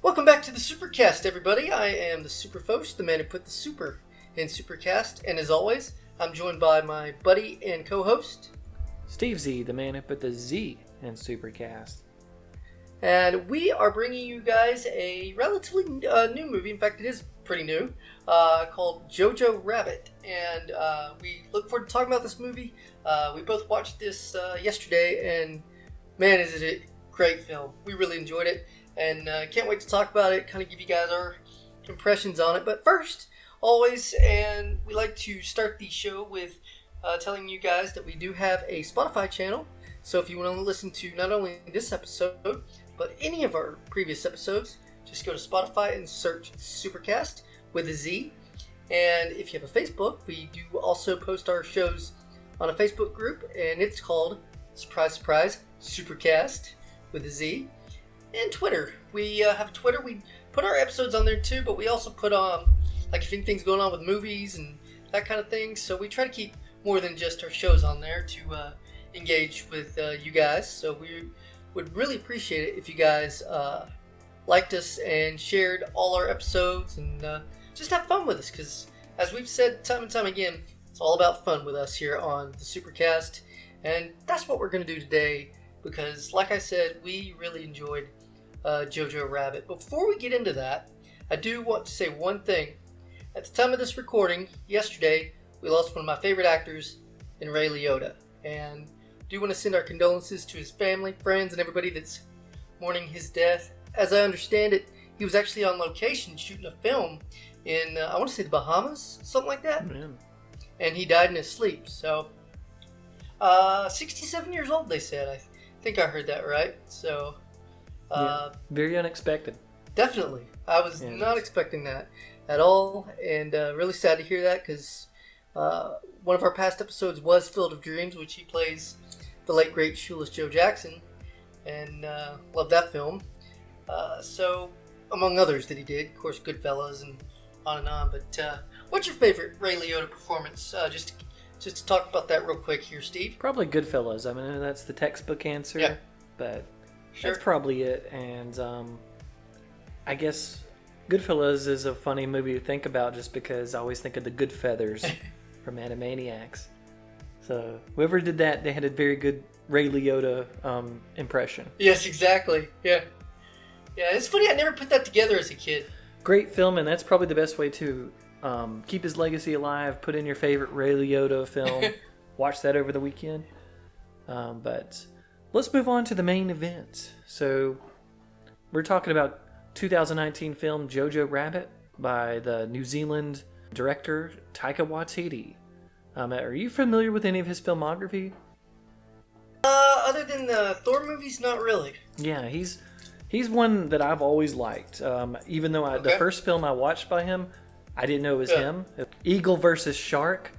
Welcome back to the Supercast, everybody. I am the Superfost, the man who put the super in Supercast, and as always, I'm joined by my buddy and co-host, Steve Z, the man who put the Z in Supercast. And we are bringing you guys a relatively new movie. In fact, it is pretty new, called JoJo Rabbit. And we look forward to talking about this movie. We both watched this yesterday, and man, is it a great film. We really enjoyed it, and can't wait to talk about it, kind of give you guys our impressions on it. But first, always, and we like to start the show with telling you guys that we do have a Spotify channel. So if you want to listen to not only this episode, but any of our previous episodes, just go to Spotify and search Supercast with a Z. And if you have a Facebook, we do also post our shows on a Facebook group, and it's called, surprise, surprise, Supercast with a Z. And Twitter. We have Twitter. We put our episodes on there too, but we also put on, like, if anything's going on with movies and that kind of thing. So we try to keep more than just our shows on there to engage with you guys. So we would really appreciate it if you guys liked us and shared all our episodes and just have fun with us, because as we've said time and time again, it's all about fun with us here on the Supercast, and that's what we're going to do today, because like I said, we really enjoyed JoJo Rabbit. Before we get into that, I do want to say one thing. At the time of this recording, yesterday, we lost one of my favorite actors in Ray Liotta, and do want to send our condolences to his family, friends, and everybody that's mourning his death. As I understand it, he was actually on location shooting a film in, I want to say the Bahamas, something like that. Man. And he died in his sleep. So, 67 years old, they said. I think I heard that right. So, Very unexpected. Definitely. I was not expecting that at all, and really sad to hear that, because one of our past episodes was Field of Dreams, which he plays the late great Shoeless Joe Jackson, and love that film. So, among others that he did, of course, Goodfellas and on. But what's your favorite Ray Liotta performance? Just to talk about that real quick here, Steve. Probably Goodfellas. I mean, that's the textbook answer, but that's probably it. And I guess Goodfellas is a funny movie to think about, just because I always think of the Good Feathers from Animaniacs. So whoever did that, they had a very good Ray Liotta impression. Yes, exactly. Yeah, it's funny, I never put that together as a kid. Great film, and that's probably the best way to keep his legacy alive. Put in your favorite Ray Liotta film. Watch that over the weekend. But let's move on to the main event. So we're talking about 2019 film JoJo Rabbit by the New Zealand director Taika Waititi. Are you familiar with any of his filmography? Other than the Thor movies, not really. Yeah, he's one that I've always liked. Even though the first film I watched by him, I didn't know it was him. Eagle versus Shark.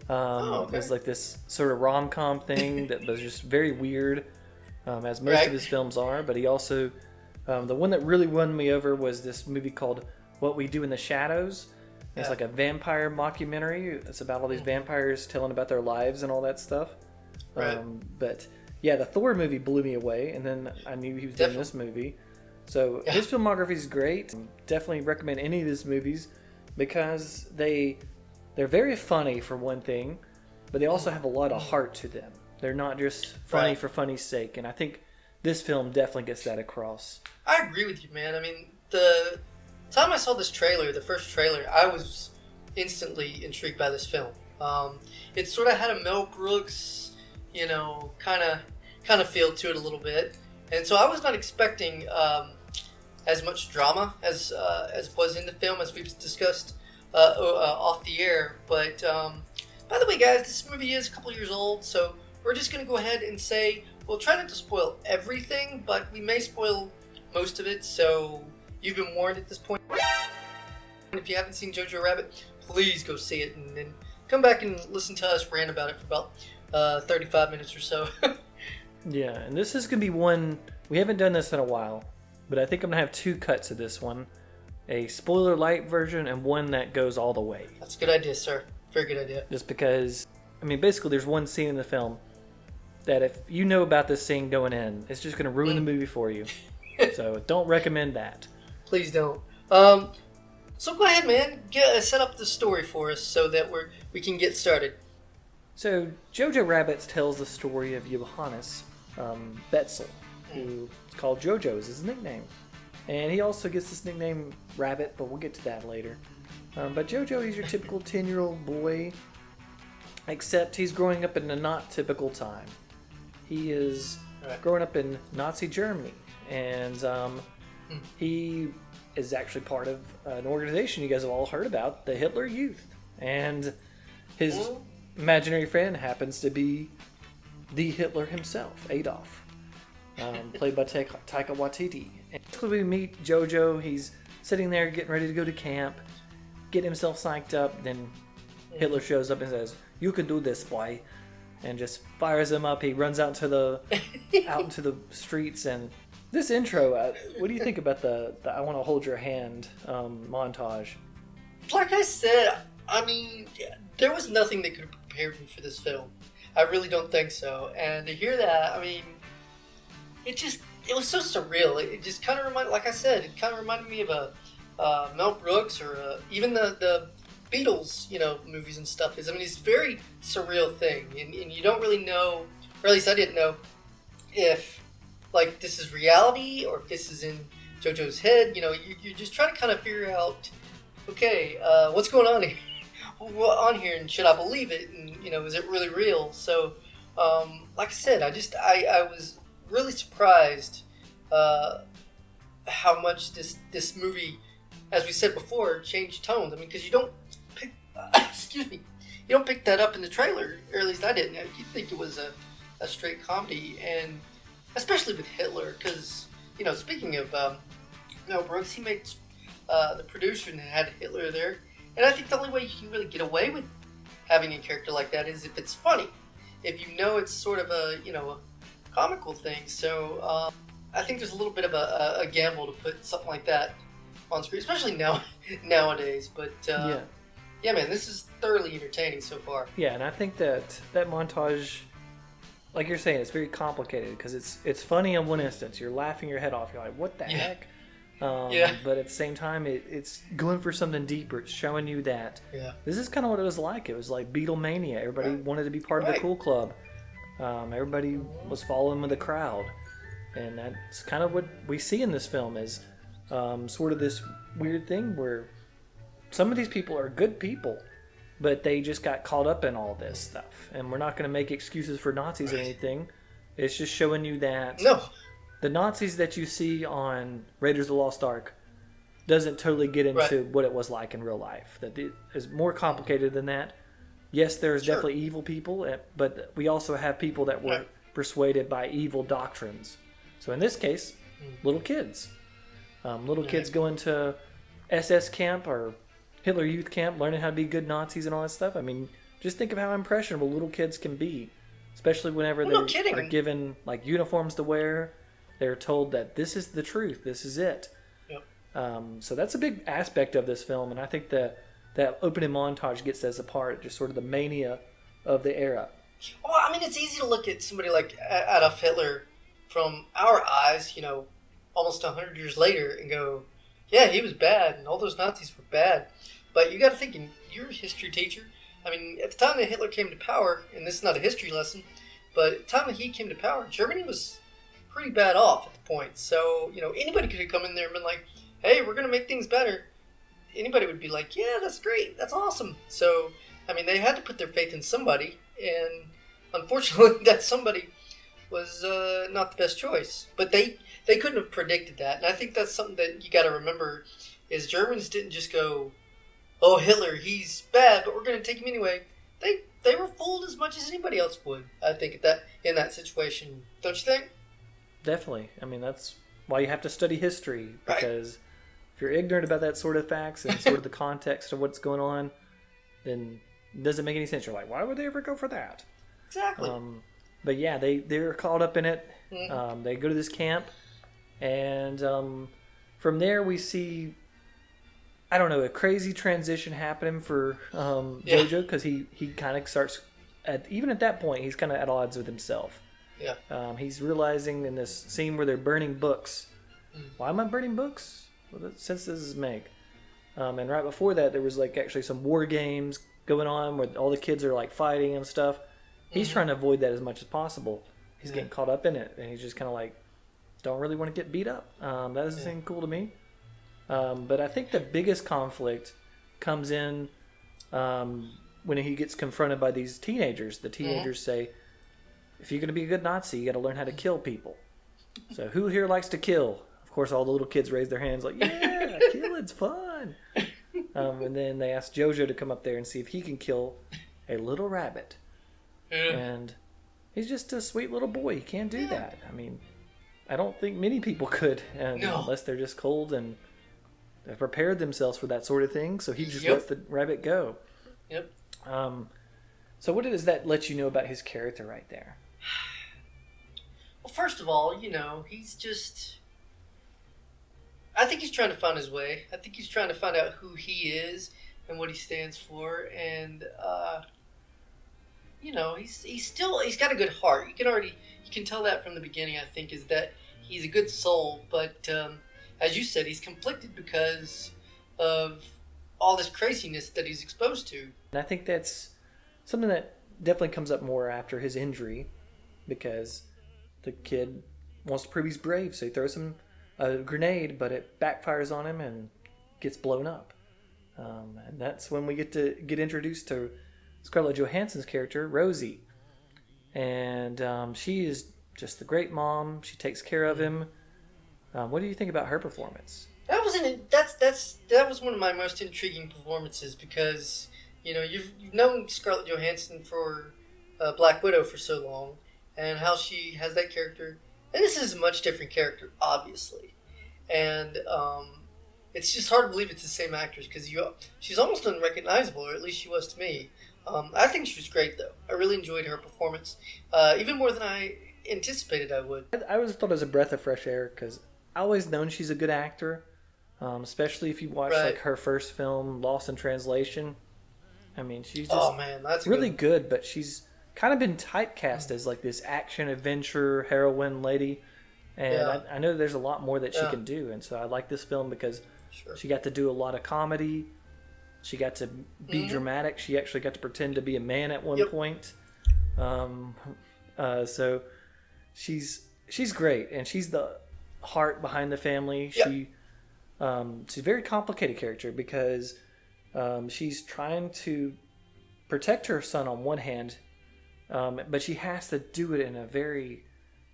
It was like this sort of rom-com thing that was just very weird, as most of his films are. But he also, the one that really won me over was this movie called What We Do in the Shadows. It's like a vampire mockumentary. It's about all these vampires telling about their lives and all that stuff. But yeah, the Thor movie blew me away, and then I knew he was doing this movie. So his filmography is great. Definitely recommend any of his movies, because they're very funny for one thing, but they also have a lot of heart to them. They're not just funny for funny's sake, and I think this film definitely gets that across. I agree with you, man. I mean, the time I saw this trailer, the first trailer, I was instantly intrigued by this film. It sort of had a Mel Brooks, kind of feel to it a little bit, and so I was not expecting as much drama as was in the film, as we've discussed off the air. But by the way, guys, this movie is a couple years old, so we're just going to go ahead and say we'll try not to spoil everything, but we may spoil most of it, so you've been warned at this point. If you haven't seen JoJo Rabbit, please go see it, and then come back and listen to us rant about it for about 35 minutes or so. Yeah, and this is going to be one, we haven't done this in a while, but I think I'm going to have two cuts of this one. A spoiler light version and one that goes all the way. That's a good idea, sir. Very good idea. Just because, I mean, basically there's one scene in the film that if you know about this scene going in, it's just going to ruin the movie for you. So don't recommend that. Please don't. So go ahead, man. Set up the story for us so that we can get started. So JoJo Rabbit tells the story of Johannes Betzel, who is called JoJo is his nickname. And he also gets this nickname Rabbit, but we'll get to that later. But JoJo, he's your typical 10-year-old boy, except he's growing up in a not typical time. He is growing up in Nazi Germany, and he is actually part of an organization you guys have all heard about, the Hitler Youth. And his imaginary friend happens to be the Hitler himself, Adolf, played by Taika Waititi. And we meet JoJo. He's sitting there getting ready to go to camp, getting himself psyched up. Then Hitler shows up and says, "You can do this, boy," and just fires him up. He runs out into the streets. And this intro, what do you think about the "I want to hold your hand" montage? Like I said, I mean, there was nothing that could have prepared me for this film. I really don't think so. And to hear that, I mean, it was so surreal. It just kind of reminded, like I said, it kind of reminded me of Mel Brooks or even the Beatles, movies and stuff. I mean, it's a very surreal thing, and you don't really know, or at least I didn't know, if like this is reality or if this is in JoJo's head. You're just trying to kind of figure out, okay, what's going on here, and should I believe it, and is it really real? So, like I said, I was really surprised how much this movie, as we said before, changed tones. I mean, because you don't pick, you don't pick that up in the trailer, or at least I didn't. You'd think it was a straight comedy, and especially with Hitler, because speaking of Mel Brooks, he made the producer and had Hitler there, and I think the only way you can really get away with having a character like that is if it's funny, if it's sort of a comical thing. So I think there's a little bit of a gamble to put something like that on screen, especially nowadays. But yeah, man, this is thoroughly entertaining so far. Yeah, and I think that montage, like you're saying, it's very complicated because it's funny in one instance. You're laughing your head off. You're like, what the heck? But at the same time, it's going for something deeper. It's showing you that this is kind of what it was like. It was like Beatlemania. Everybody wanted to be part of the cool club. Everybody was following with the crowd. And that's kind of what we see in this film is sort of this weird thing where some of these people are good people, but they just got caught up in all this stuff. And we're not going to make excuses for Nazis or anything. It's just showing you that the Nazis that you see on Raiders of the Lost Ark doesn't totally get into what it was like in real life. That it is more complicated than that. Yes, there's definitely evil people, but we also have people that were persuaded by evil doctrines. So in this case, little kids. Little kids going to SS camp or Hitler Youth camp, learning how to be good Nazis and all that stuff. I mean, just think of how impressionable little kids can be, especially whenever they are given like uniforms to wear. They're told that this is the truth, this is it. So that's a big aspect of this film, and I think that opening montage gets us apart, just sort of the mania of the era. Well, I mean, it's easy to look at somebody like Adolf Hitler from our eyes, almost 100 years later, and go, yeah, he was bad, and all those Nazis were bad. But you got to think, you're a history teacher. I mean, at the time that Hitler came to power, and this is not a history lesson, but at the time that he came to power, Germany was pretty bad off at the point. So, anybody could have come in there and been like, hey, we're going to make things better. Anybody would be like, yeah, that's great. That's awesome. So, I mean, they had to put their faith in somebody. And unfortunately, that somebody was not the best choice. But they couldn't have predicted that. And I think that's something that you got to remember is Germans didn't just go, oh, Hitler, he's bad, but we're going to take him anyway. They were fooled as much as anybody else would, I think, in that situation. Don't you think? Definitely. I mean, that's why you have to study history, because if you're ignorant about that sort of facts and sort of the context of what's going on, then it doesn't make any sense. You're like, why would they ever go for that? Exactly. But yeah, they're caught up in it. Mm-hmm. They go to this camp, and from there we see, I don't know, a crazy transition happening for JoJo, because he kind of starts, even at that point, he's kind of at odds with himself. Yeah. He's realizing in this scene where they're burning books. Why am I burning books? since this is Meg. And right before that, there was like actually some war games going on where all the kids are like fighting and stuff. He's trying to avoid that as much as possible. He's getting caught up in it, and he's just kind of like, don't really want to get beat up. That doesn't seem cool to me. But I think the biggest conflict comes in when he gets confronted by these teenagers. The teenagers say, if you're going to be a good Nazi, you got to learn how to kill people. So who here likes to kill? Of course, all the little kids raise their hands like, yeah, killing's fun. And then they ask JoJo to come up there and see if he can kill a little rabbit. And he's just a sweet little boy. He can't do that. I mean, I don't think many people could, unless they're just cold and have prepared themselves for that sort of thing. So he just lets the rabbit go. Yep. So what does that let you know about his character right there? Well, first of all, he's just... I think he's trying to find his way. I think he's trying to find out who he is and what he stands for. And, he's got a good heart. You can tell that from the beginning, I think, is that he's a good soul. But, as you said, he's conflicted because of all this craziness that he's exposed to. And I think that's something that definitely comes up more after his injury, because the kid wants to prove he's brave, so he throws him a grenade, but it backfires on him and gets blown up. And that's when we get introduced to Scarlett Johansson's character, Rosie. And she is just the great mom. She takes care of him. What do you think about her performance? That was one of my most intriguing performances, because you've known Scarlett Johansson for Black Widow for so long, and how she has that character. And this is a much different character, obviously. And it's just hard to believe it's the same actress, because she's almost unrecognizable, or at least she was to me. I think she was great, though. I really enjoyed her performance, even more than I anticipated I would. I always thought it was a breath of fresh air, because I always known she's a good actor, especially if you watch like her first film, Lost in Translation. I mean, she's just that's really good, but she's kind of been typecast as like this action adventure heroine lady, and I know there's a lot more that she can do, and so I like this film because she got to do a lot of comedy. She got to be dramatic. She actually got to pretend to be a man at one point. So she's great, and she's the heart behind the family. She's a very complicated character, because she's trying to protect her son on one hand, but she has to do it in a very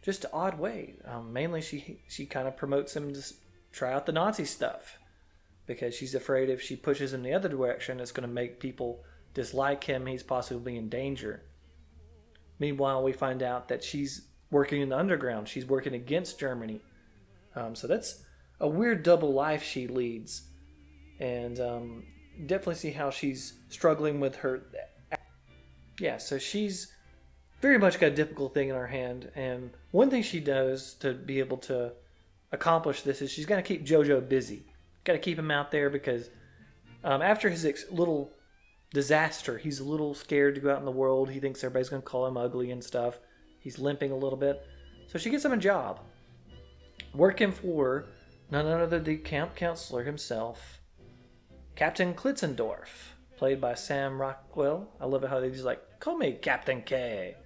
just odd way. Mainly she kind of promotes him to try out the Nazi stuff, because she's afraid if she pushes him the other direction, it's going to make people dislike him. He's possibly in danger. Meanwhile, we find out that she's working in the underground. She's working against Germany. So that's a weird double life she leads. And definitely see how she's struggling with her. Yeah, so she's very much got a difficult thing in her hand. And one thing she does to be able to accomplish this is she's got to keep JoJo busy. Got to keep him out there, because after his little disaster, he's a little scared to go out in the world. He thinks everybody's going to call him ugly and stuff. He's limping a little bit. So she gets him a job, working for none other than the camp counselor himself, Captain Klitzendorf, played by Sam Rockwell. I love it how they just like, call me Captain K.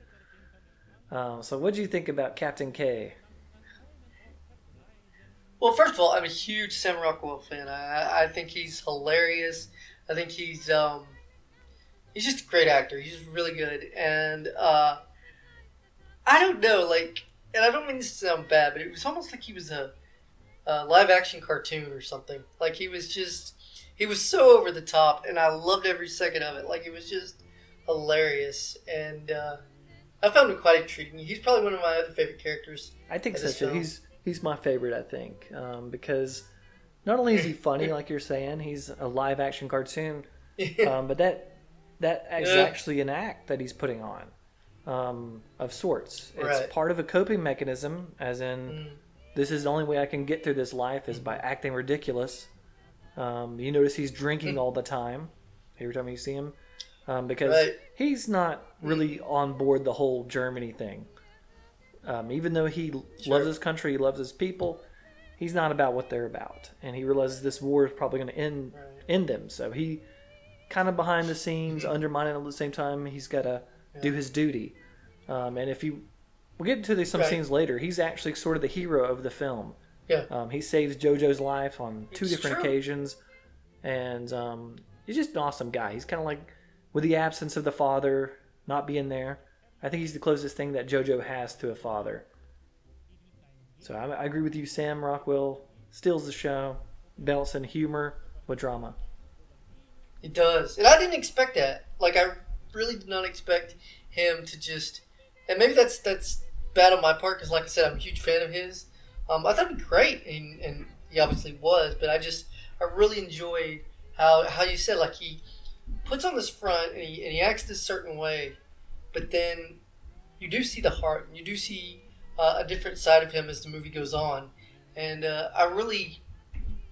So what do you think about Captain K? Well, first of all, I'm a huge Sam Rockwell fan. I think he's hilarious. I think he's just a great actor. He's really good. And I don't know, and I don't mean this to sound bad, but it was almost like he was a live-action cartoon or something. Like, he was so over the top, and I loved every second of it. Like, it was just hilarious. And I found him quite intriguing. He's probably one of my other favorite characters. I think so, too. He's my favorite, I think, because not only is he funny, like you're saying, he's a live-action cartoon, but that is actually an act that he's putting on, of sorts. It's part of a coping mechanism, as in, this is the only way I can get through this life is by acting ridiculous. You notice he's drinking all the time, every time you see him, because he's not really on board the whole Germany thing. Even though he loves his country, he loves his people, he's not about what they're about, and he realizes this war is probably going to end them. So he kind of behind the scenes, undermining at the same time. He's got to do his duty, and if you we'll get into some scenes later, he's actually sort of the hero of the film. Yeah, he saves JoJo's life on two different occasions, and he's just an awesome guy. He's kind of like, with the absence of the father not being there, I think he's the closest thing that JoJo has to a father. So I agree with you. Sam Rockwell steals the show, balances humor with drama. He does, and I didn't expect that. Like, I really did not expect him to just, and maybe that's bad on my part because, like I said, I'm a huge fan of his. I thought it'd be great, and he obviously was, but I really enjoyed how you said, like, he puts on this front and he acts this certain way, but then you do see the heart, and you do see a different side of him as the movie goes on, and I really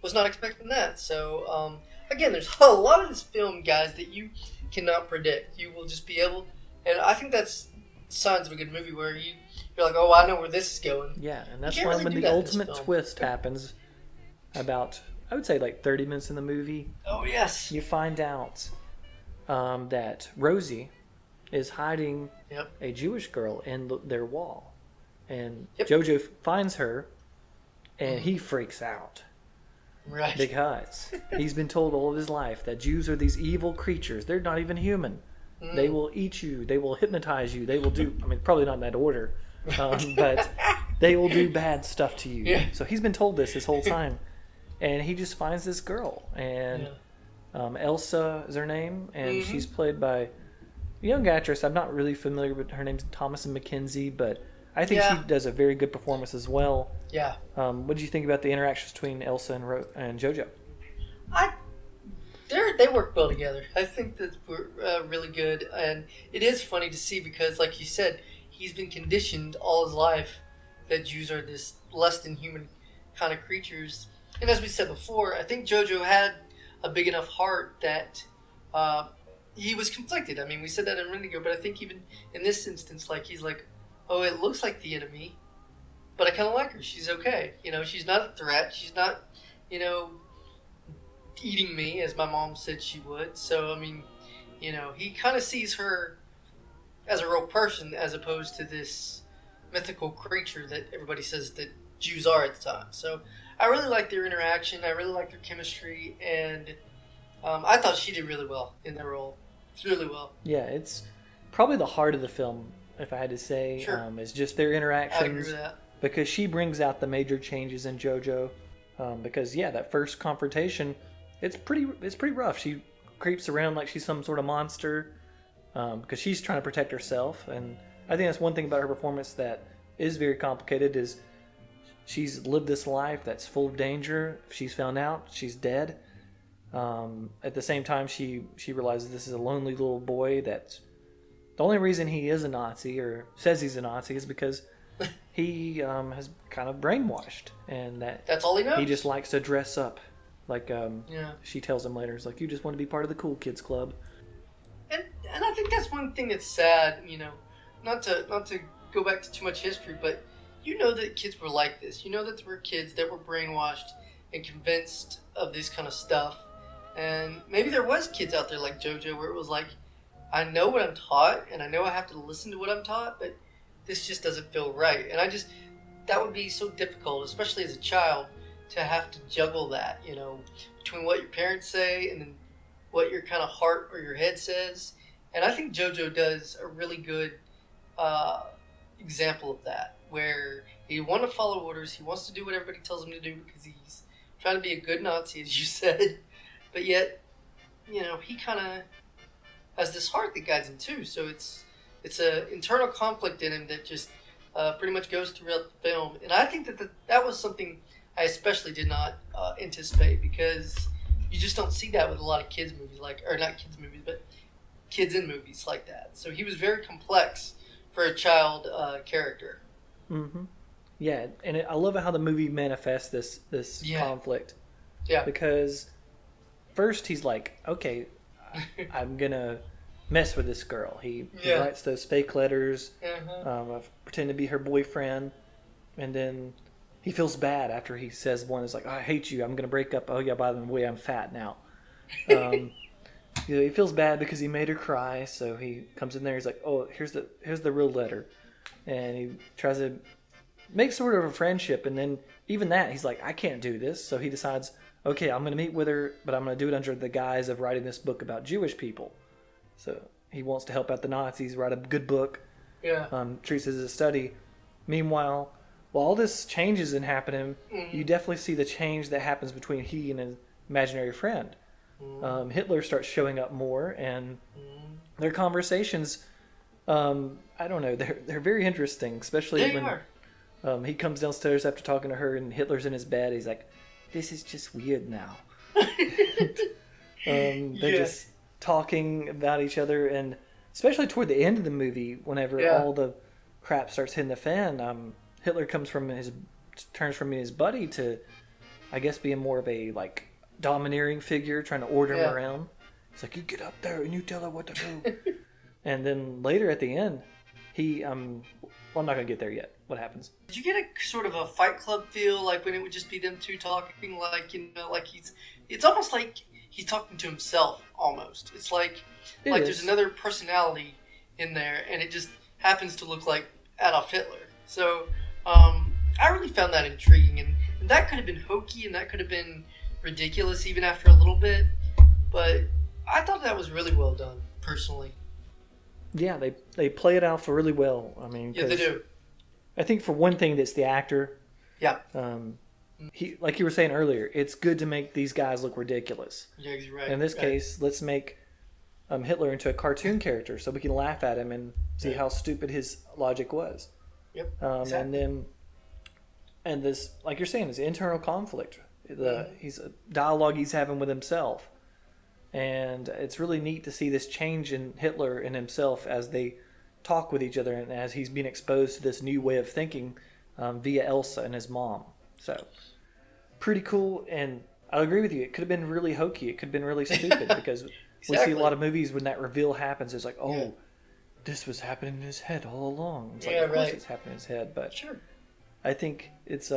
was not expecting that. So again, there's a lot of this film, guys, that you cannot predict. You will just be able, and I think that's signs of a good movie where you're like, oh, I know where this is going. Yeah, and that's why when the ultimate twist happens, about, I would say, like 30 minutes in the movie. Oh, yes. You find out that Rosie is hiding a Jewish girl in their wall. And JoJo finds her, and he freaks out. Right. Because he's been told all of his life that Jews are these evil creatures. They're not even human. They will eat you. They will hypnotize you. They will do, I mean, probably not in that order, but they will do bad stuff to you. Yeah. So he's been told this whole time. And he just finds this girl. And Elsa is her name. And she's played by a young actress. I'm not really familiar with her name's Thomasin McKenzie, but I think she does a very good performance as well. Yeah. What did you think about the interactions between Elsa and JoJo? They work well together. I think that we're really good, and it is funny to see because, like you said, he's been conditioned all his life that Jews are this less than human kind of creatures. And as we said before, I think JoJo had a big enough heart that he was conflicted. I mean, we said that a minute ago, but I think even in this instance, like, he's like, oh, it looks like the enemy, but I kind of like her. She's okay. You know, she's not a threat. She's not, eating me as my mom said she would. So, I mean, he kind of sees her as a real person as opposed to this mythical creature that everybody says that Jews are at the time. So I really liked their interaction. I really liked their chemistry, and I thought she did really well in that role. Really well. Yeah, it's probably the heart of the film, if I had to say. Sure. Is just their interactions. I agree with that. Because she brings out the major changes in JoJo. Because that first confrontation, it's pretty rough. She creeps around like she's some sort of monster, because she's trying to protect herself. And I think that's one thing about her performance that is very complicated. Is she's lived this life that's full of danger. If she's found out, she's dead. At the same time, she realizes this is a lonely little boy. That's the only reason he is a Nazi or says he's a Nazi is because he has kind of brainwashed, and that's all he knows. He just likes to dress up, like she tells him later. It's like, you just want to be part of the cool kids club. And I think that's one thing that's sad. Not to go back to too much history, but that kids were like this. That there were kids that were brainwashed and convinced of this kind of stuff. And maybe there was kids out there like JoJo where it was like, I know what I'm taught, and I know I have to listen to what I'm taught, but this just doesn't feel right. And that would be so difficult, especially as a child, to have to juggle that, between what your parents say and then what your kind of heart or your head says. And I think JoJo does a really good example of that, where he wants to follow orders, he wants to do what everybody tells him to do because he's trying to be a good Nazi, as you said. But yet, he kind of has this heart that guides him too. So it's an internal conflict in him that just pretty much goes throughout the film. And I think that was something I especially did not anticipate, because you just don't see that with a lot of kids movies, or not kids movies, but kids in movies like that. So he was very complex for a child character. Mm-hmm. Yeah, and I love how the movie manifests this conflict. Yeah. Because first he's like, okay, I'm gonna mess with this girl. He writes those fake letters, pretend to be her boyfriend, and then he feels bad after he says one is like, oh, I hate you, I'm going to break up. Oh, yeah, by the way, I'm fat now. He feels bad because he made her cry, so he comes in there. He's like, "Oh, here's the real letter," and he tries to make sort of a friendship. And then even that, he's like, "I can't do this," so he decides, "Okay, I'm going to meet with her, but I'm going to do it under the guise of writing this book about Jewish people." So he wants to help out the Nazis, write a good book. Yeah. Treats it as a study. Meanwhile, while all this changes and happening, you definitely see the change that happens between he and his imaginary friend. Hitler starts showing up more, and their conversations, I don't know, they're very interesting, especially when he comes downstairs after talking to her and Hitler's in his bed. He's like, "This is just weird now." They're just talking about each other, and especially toward the end of the movie, whenever all the crap starts hitting the fan, Hitler turns from being his buddy to, I guess, being more of a like domineering figure, trying to order him around. He's like, "You get up there and you tell her what to do." And then later at the end, he well, I'm not gonna get there yet. What happens? Did you get a sort of a Fight Club feel, like when it would just be them two talking, like, you know, like it's almost like he's talking to himself almost. It's like there's another personality in there, and it just happens to look like Adolf Hitler. So I really found that intriguing, and that could have been hokey, and that could have been ridiculous even after a little bit, but I thought that was really well done, personally. Yeah, they play it out for really well. I mean, yeah, they do. I think for one thing, that's the actor. Yeah. He, like you were saying earlier, it's good to make these guys look ridiculous. Yeah, you're right. In this case, let's make Hitler into a cartoon character so we can laugh at him and see how stupid his logic was. Yep. Exactly. And this, like you're saying, this internal conflict. He's a dialogue he's having with himself, and it's really neat to see this change in Hitler and himself as they talk with each other, and as he's being exposed to this new way of thinking via Elsa and his mom. So pretty cool, and I agree with you. It could have been really hokey. It could have been really stupid because we see a lot of movies when that reveal happens. It's like, oh, this was happening in his head all along. It's like, of course it's happening in his head, but I think it's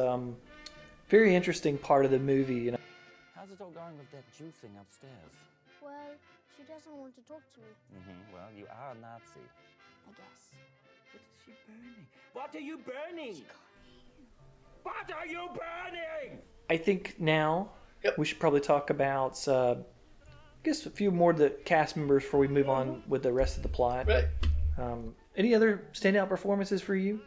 very interesting part of the movie, you know. How's it all going with that Jew thing upstairs? Well, she doesn't want to talk to me. Well, you are a Nazi. I guess. What is she burning? What are you burning? What are you burning? I think now we should probably talk about, I guess, a few more of the cast members before we move on with the rest of the plot. Right. Any other standout performances for you?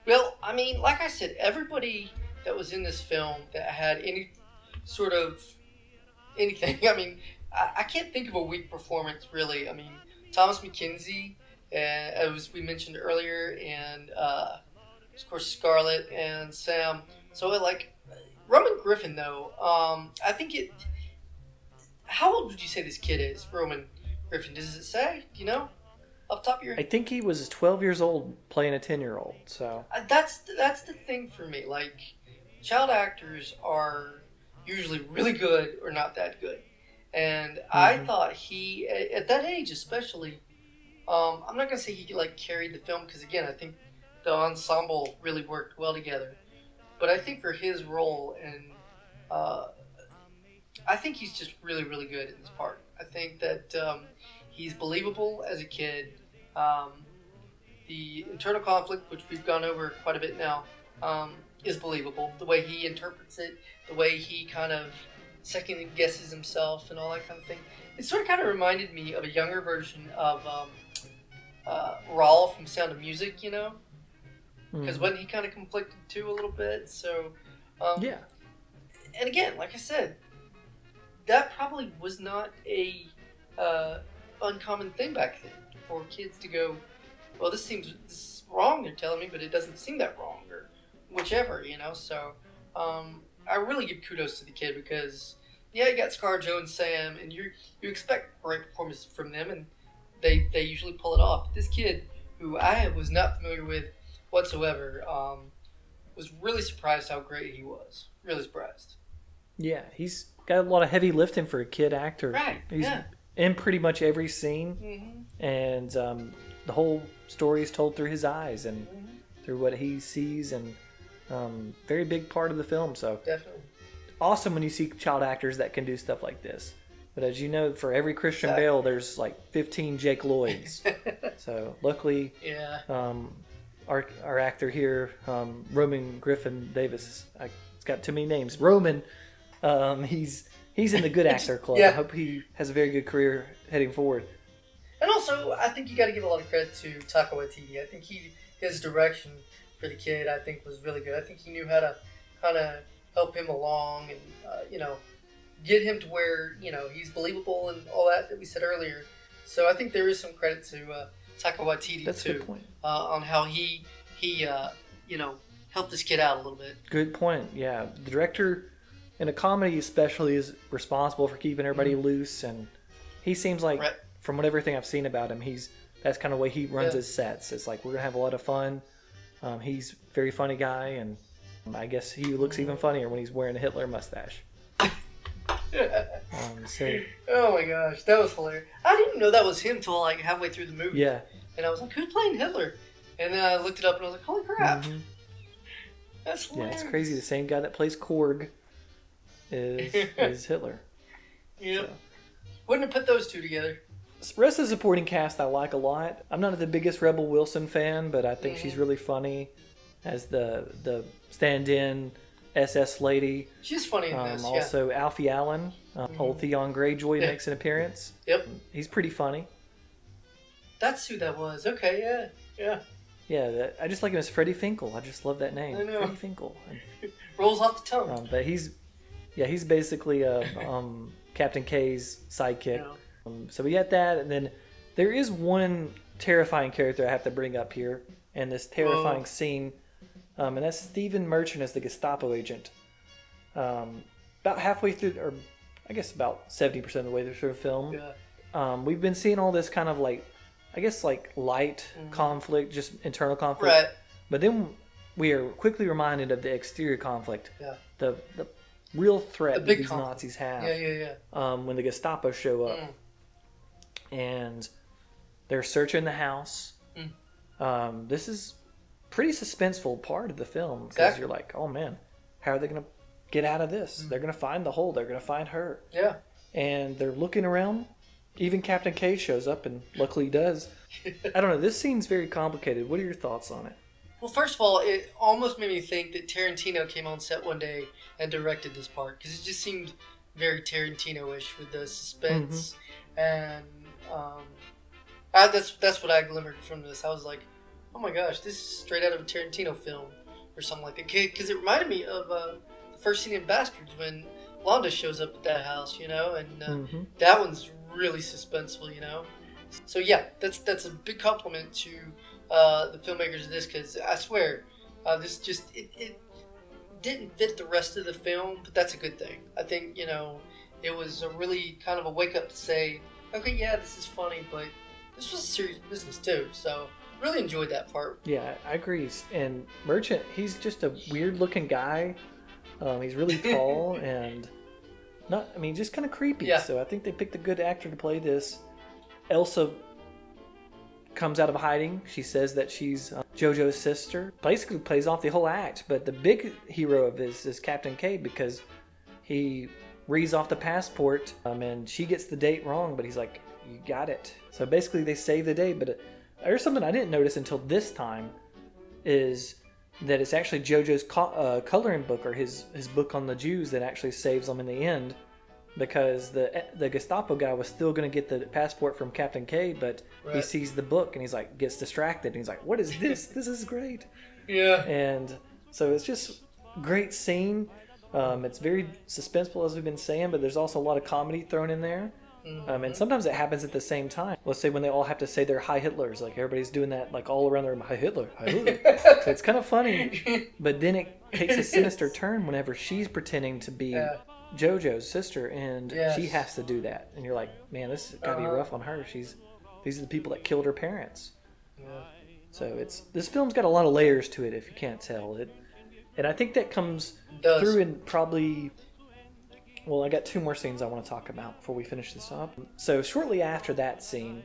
Well, I mean, like I said, everybody that was in this film that had any sort of anything. I mean, I can't think of a weak performance, really. I mean, Thomas McKenzie, as we mentioned earlier, and of course Scarlett and Sam. So, like, Roman Griffin, though, I think it... How old would you say this kid is, Roman Griffin? Does it say? Do you know? Off the top of your head? I think he was 12 years old playing a 10-year-old, so... That's the thing for me. Like, child actors are usually really good or not that good. And I thought he, at that age especially, I'm not going to say he like carried the film, because again, I think the ensemble really worked well together. But I think for his role, and I think he's just really, really good in this part. I think that he's believable as a kid. The internal conflict, which we've gone over quite a bit now, is believable. The way he interprets it, the way he kind of second guesses himself and all that kind of thing. It sort of kind of reminded me of a younger version of Raul from Sound of Music, you know? Because when he kind of conflicted too a little bit, so... yeah. And again, like I said, that probably was not a uncommon thing back then for kids to go, well, this is wrong, they're telling me, but it doesn't seem that wrong, or whichever, you know? So, I really give kudos to the kid, because, yeah, you got ScarJo and Sam, and you expect great performances from them, and they usually pull it off. This kid, who I was not familiar with whatsoever, was really surprised how great he was. Really surprised. Yeah, he's got a lot of heavy lifting for a kid actor. Right, He's in pretty much every scene, and the whole story is told through his eyes and through what he sees, and Very big part of the film. So Definitely. awesome when you see child actors that can do stuff like this. But as you know, for every Christian Bale, there's like 15 Jake Lloyds. So luckily, our actor here, Roman Griffin Davis, it's got too many names. Roman, he's in the good actor club. I hope he has a very good career heading forward. And also, I think you got to give a lot of credit to Taika Waititi. I think his direction for the kid, I think, was really good. I think he knew how to kind of help him along and, get him to where, he's believable and all that we said earlier. So I think there is some credit to Taika Waititi, That's too, a good point. On how he helped this kid out a little bit. Good point, yeah. The director, in a comedy especially, is responsible for keeping everybody loose, and he seems like, from everything I've seen about him, that's kind of the way he runs his sets. It's like, we're going to have a lot of fun. He's a very funny guy, and I guess he looks even funnier when he's wearing a Hitler mustache. Oh my gosh, that was hilarious. I didn't know that was him till like halfway through the movie. Yeah. And I was like, who's playing Hitler? And then I looked it up and I was like, holy crap. Mm-hmm. That's hilarious. Yeah, it's crazy. The same guy that plays Korg is Hitler. Yep. So. Wouldn't have put those two together. The rest of the supporting cast I like a lot. I'm not the biggest Rebel Wilson fan, but I think she's really funny as the stand-in SS lady. She's funny in this, Also, Alfie Allen, old Theon Greyjoy makes an appearance. Yep. He's pretty funny. That's who that was. Okay, yeah. Yeah, I just like him as Freddie Finkel. I just love that name. I know. Freddie Finkel. Rolls off the tongue. But he's basically Captain K's sidekick. Yeah. So we got that, and then there is one terrifying character I have to bring up here, and this terrifying scene, and that's Stephen Merchant as the Gestapo agent. About halfway through, or I guess about 70% of the way through the film, we've been seeing all this kind of like, I guess like light conflict, just internal conflict. Right. But then we are quickly reminded of the exterior conflict. Yeah. The real threat that these conflict. Nazis have. Yeah. When the Gestapo show up. And they're searching the house. This is pretty suspenseful part of the film. Because you're like, oh man, how are they going to get out of this? They're going to find the hole. They're going to find her. Yeah. And they're looking around. Even Captain K shows up, and luckily he does. I don't know. This scene's very complicated. What are your thoughts on it? Well, first of all, it almost made me think that Tarantino came on set one day and directed this part. Because it just seemed very Tarantino-ish with the suspense. And that's what I glimmered from this. I was like, oh my gosh, this is straight out of a Tarantino film or something like that. Because it reminded me of the first scene in Bastards when Londa shows up at that house, and that one's really suspenseful, So yeah, that's a big compliment to the filmmakers of this, because I swear, this just it didn't fit the rest of the film, but that's a good thing. I think it was a really kind of a wake up to say, okay, yeah, this is funny, but this was serious business too. So really enjoyed that part. Yeah, I agree. And Merchant, he's just a weird looking guy. He's really tall and just kind of creepy. Yeah. So I think they picked a good actor to play this. Elsa comes out of hiding. She says that she's JoJo's sister. Basically plays off the whole act. But the big hero of this is Captain K, because he reads off the passport and she gets the date wrong, but he's like, you got it. So basically they save the day. But there's something I didn't notice until this time, is that it's actually JoJo's coloring book, or his book on the Jews, that actually saves them in the end, because the Gestapo guy was still going to get the passport from Captain K, but he sees the book and he's like, gets distracted, and he's like, what is this? This is great. Yeah. And so it's just a great scene. It's very suspenseful, as we've been saying, but there's also a lot of comedy thrown in there. And sometimes it happens at the same time. Let's say when they all have to say their Hi Hitlers, like everybody's doing that, like all around their Hi Hitler, Hi Hitler. So it's kind of funny, but then it takes a sinister turn whenever she's pretending to be JoJo's sister, and she has to do that, and you're like, man, this has got to be rough on her. These are the people that killed her parents. So this film's got a lot of layers to it, if you can't tell it, and I think that comes through in probably. Well, I got two more scenes I want to talk about before we finish this up. So shortly after that scene,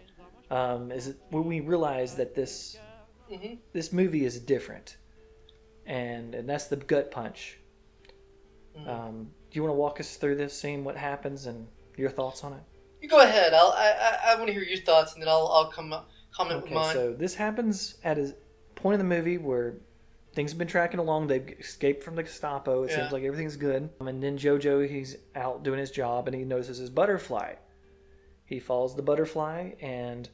is when we realize that this movie is different. and that's the gut punch. Do you want to walk us through this scene, what happens, and your thoughts on it? You go ahead. I want to hear your thoughts, and then I'll comment with mine. So this happens at a point in the movie where things have been tracking along. They've escaped from the Gestapo. It seems like everything's good. And then JoJo, he's out doing his job, and he notices his butterfly. He follows the butterfly, and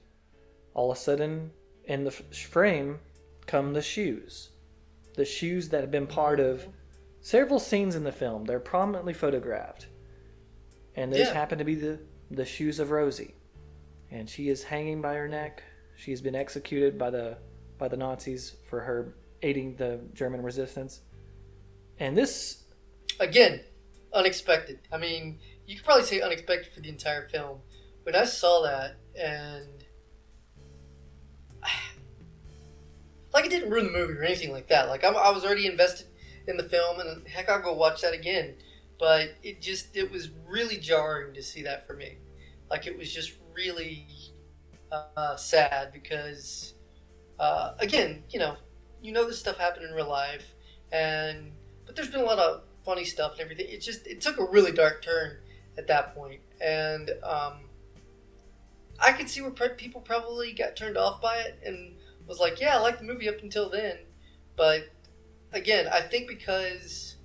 all of a sudden, in the frame, come the shoes. The shoes that have been part of several scenes in the film. They're prominently photographed. And those happen to be the shoes of Rosie. And she is hanging by her neck. She has been executed by the Nazis for her aiding the German resistance. And this... Again, unexpected. I mean, you could probably say unexpected for the entire film. When I saw that, and... Like, it didn't ruin the movie or anything like that. Like, I was already invested in the film, and heck, I'll go watch that again. But it was really jarring to see that for me. Like, it was just really sad because, again, you know this stuff happened in real life, but there's been a lot of funny stuff and everything. It took a really dark turn at that point, and I could see where people probably got turned off by it and was like, yeah, I liked the movie up until then, but again, I think because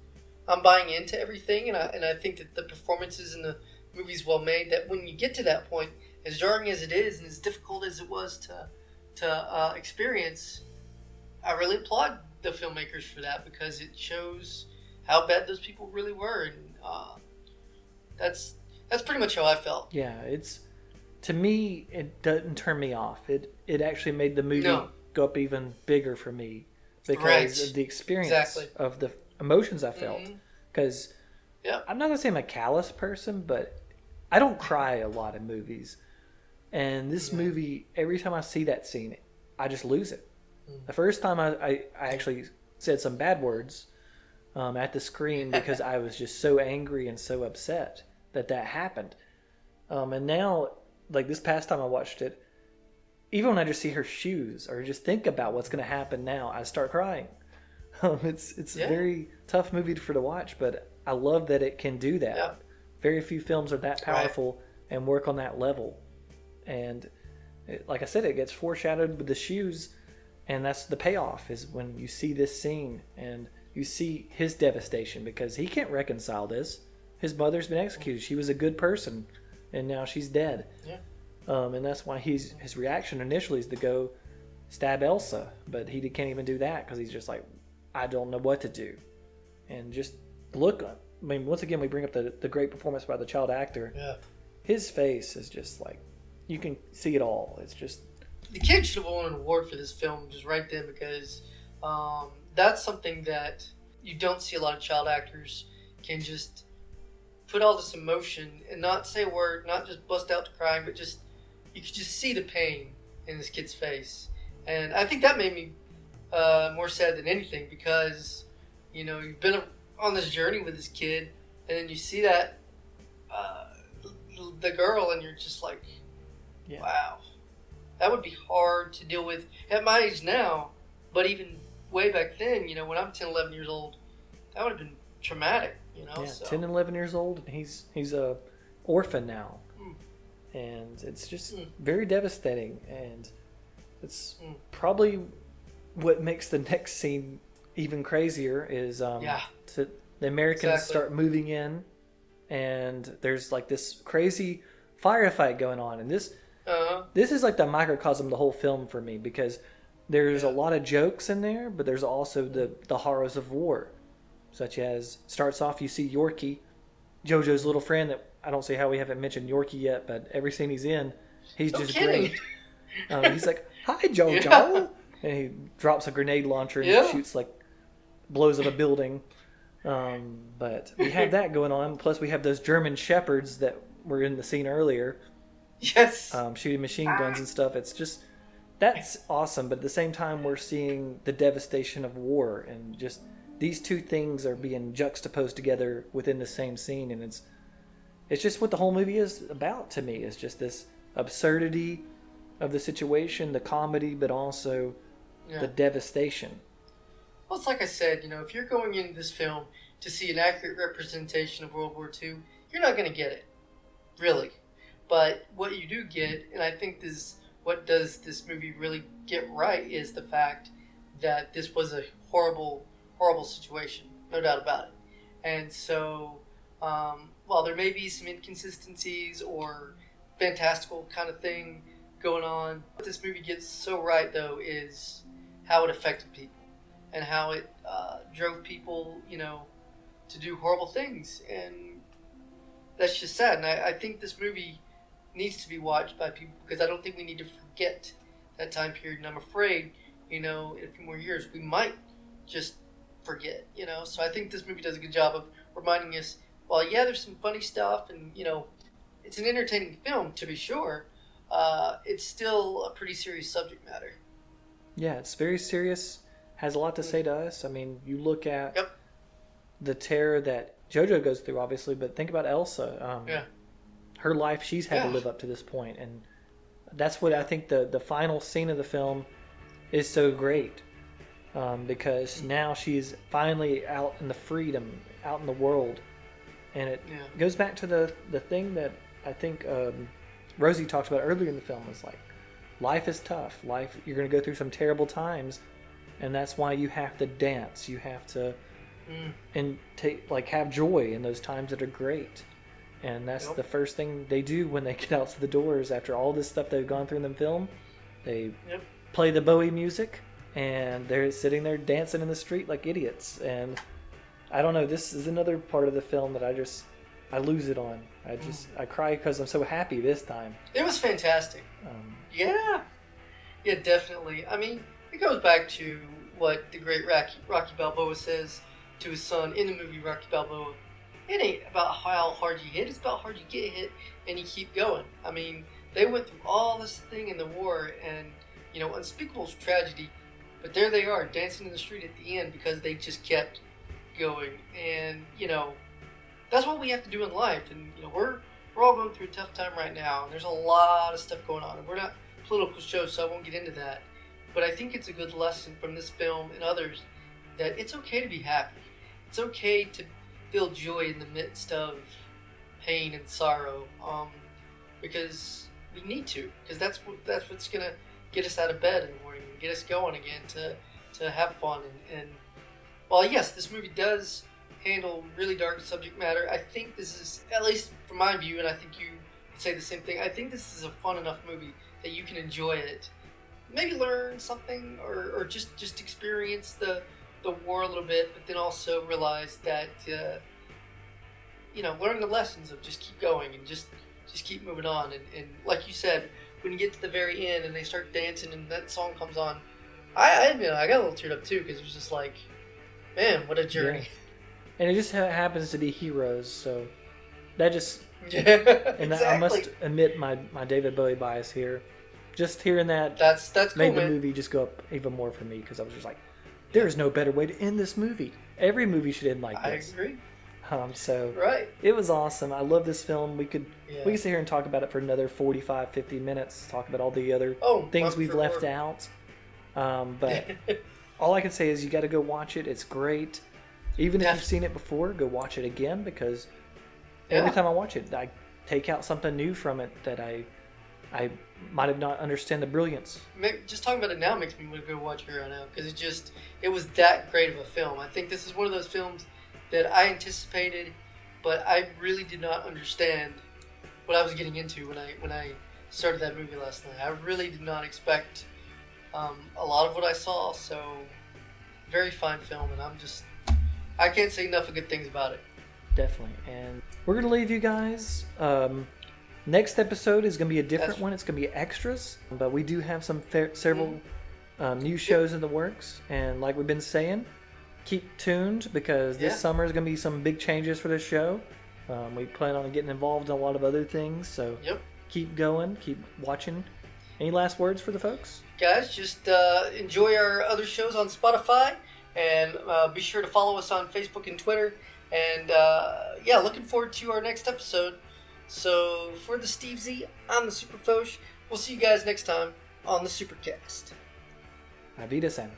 I'm buying into everything, and I think that the performances in the movie's well made, that when you get to that point, as jarring as it is and as difficult as it was to experience, I really applaud the filmmakers for that, because it shows how bad those people really were, and that's pretty much how I felt. Yeah, to me, it doesn't turn me off. It actually made the movie go up even bigger for me because of the experience of the emotions I felt. Because I'm not gonna say I'm a callous person, but I don't cry a lot in movies. And this movie, every time I see that scene, I just lose it. The first time I actually said some bad words at the screen because I was just so angry and so upset that happened. And now, like this past time I watched it, even when I just see her shoes or just think about what's going to happen now, I start crying. It's a very tough movie to watch, but I love that it can do that. Yeah. Very few films are that powerful and work on that level. And like I said, it gets foreshadowed with the shoes, and that's the payoff, is when you see this scene and you see his devastation, because he can't reconcile this. His mother's been executed. She was a good person, and now she's dead. Yeah. And that's why his reaction initially is to go stab Elsa, but he can't even do that because he's just like, I don't know what to do. And just look, I mean, once again, we bring up the great performance by the child actor. Yeah. His face is just like, you can see it all. It's just... The kid should have won an award for this film just right then, because that's something that you don't see a lot of child actors can just put all this emotion and not say a word, not just bust out to crying, but just, you could just see the pain in this kid's face. And I think that made me more sad than anything, because, you know, you've been on this journey with this kid, and then you see that, the girl, and you're just like, wow. That would be hard to deal with at my age now, but even way back then, you know, when I'm 10, 11 years old, that would have been traumatic, you know. Yeah, so. 10 and 11 years old, and he's a orphan now. And it's just very devastating, and it's probably what makes the next scene even crazier is the Americans start moving in, and there's like this crazy firefight going on, and this is like the microcosm of the whole film for me, because there's a lot of jokes in there, but there's also the horrors of war, such as, starts off, you see Yorkie, JoJo's little friend that I don't see how we haven't mentioned Yorkie yet, but every scene he's in, he's just great. He's like, hi, JoJo. And he drops a grenade launcher and shoots, like, blows up a building. But we have that going on. Plus, we have those German shepherds that were in the scene earlier. Yes. Shooting machine guns and stuff. It's just, that's awesome. But at the same time, we're seeing the devastation of war. And just these two things are being juxtaposed together within the same scene. And it's just what the whole movie is about to me. It's just this absurdity of the situation, the comedy, but also the devastation. Well, it's like I said, if you're going into this film to see an accurate representation of World War II, you're not going to get it, really. But what you do get, and I think what does this movie really get right, is the fact that this was a horrible, horrible situation, no doubt about it. And so, while there may be some inconsistencies or fantastical kind of thing going on, what this movie gets so right, though, is how it affected people and how it drove people, to do horrible things. And that's just sad. And I think this movie needs to be watched by people because I don't think we need to forget that time period. And I'm afraid, in a few more years, we might just forget, So I think this movie does a good job of reminding us, well, yeah, there's some funny stuff and, it's an entertaining film, to be sure. It's still a pretty serious subject matter. Yeah, it's very serious. Has a lot to say to us. I mean, you look at the terror that JoJo goes through, obviously, but think about Elsa. Her life, she's had to live up to this point, and that's what I think the final scene of the film is so great, because now she's finally out in the freedom, out in the world, and it goes back to the thing that I think Rosie talked about earlier in the film. Is like, life is tough. You're going to go through some terrible times, and that's why you have to dance. You have to and have joy in those times that are great. And that's the first thing they do when they get out to the doors after all this stuff they've gone through in the film. They play the Bowie music, and they're sitting there dancing in the street like idiots. And I don't know, this is another part of the film that I lose it on. I cry because I'm so happy this time. It was fantastic. Yeah, definitely. I mean, it goes back to what the great Rocky Balboa says to his son in the movie Rocky Balboa. It ain't about how hard you hit, it's about how hard you get hit and you keep going. I mean, they went through all this thing in the war and, unspeakable tragedy, but there they are, dancing in the street at the end because they just kept going. And, that's what we have to do in life. And, we're all going through a tough time right now, and there's a lot of stuff going on. And we're not a political show, so I won't get into that. But I think it's a good lesson from this film and others that it's okay to be happy. It's okay to feel joy in the midst of pain and sorrow, because we need to, because that's what's gonna get us out of bed in the morning and get us going again to have fun. And while yes, this movie does handle really dark subject matter, I think this is, at least from my view, and I think you would say the same thing, I think this is a fun enough movie that you can enjoy it, maybe learn something or just experience the war a little bit, but then also realize that learn the lessons of just keep going and just keep moving on. And like you said, when you get to the very end and they start dancing and that song comes on, I admit I got a little teared up too, because it was just like, man, what a journey. Yeah. And it just happens to be heroes, so that just and exactly. I must admit my David Bowie bias here. Just hearing that that's made cool, the movie just go up even more for me, because I was just like, there is no better way to end this movie. Every movie should end like this. I agree. So right. It was awesome. I love this film. We could sit here and talk about it for another 45, 50 minutes. Talk about all the other things we've left out. But all I can say is you got to go watch it. It's great. Even if you've seen it before, go watch it again, because every time I watch it, I take out something new from it that I might have not understand the brilliance. Just talking about it now makes me want to go watch Hero now, because it was that great of a film. I think this is one of those films that I anticipated, but I really did not understand what I was getting into when I started that movie last night. I really did not expect a lot of what I saw. So very fine film, and I can't say enough of good things about it. Definitely. And we're gonna leave you guys. Next episode is going to be a different one. It's going to be extras, but we do have some several new shows in the works. And like we've been saying, keep tuned, because this summer is going to be some big changes for this show. We plan on getting involved in a lot of other things, so keep going, keep watching. Any last words for the folks? Guys, just enjoy our other shows on Spotify, and be sure to follow us on Facebook and Twitter. And looking forward to our next episode. So, for the Steve Z, I'm the Super Foch. We'll see you guys next time on the Supercast. Avida San.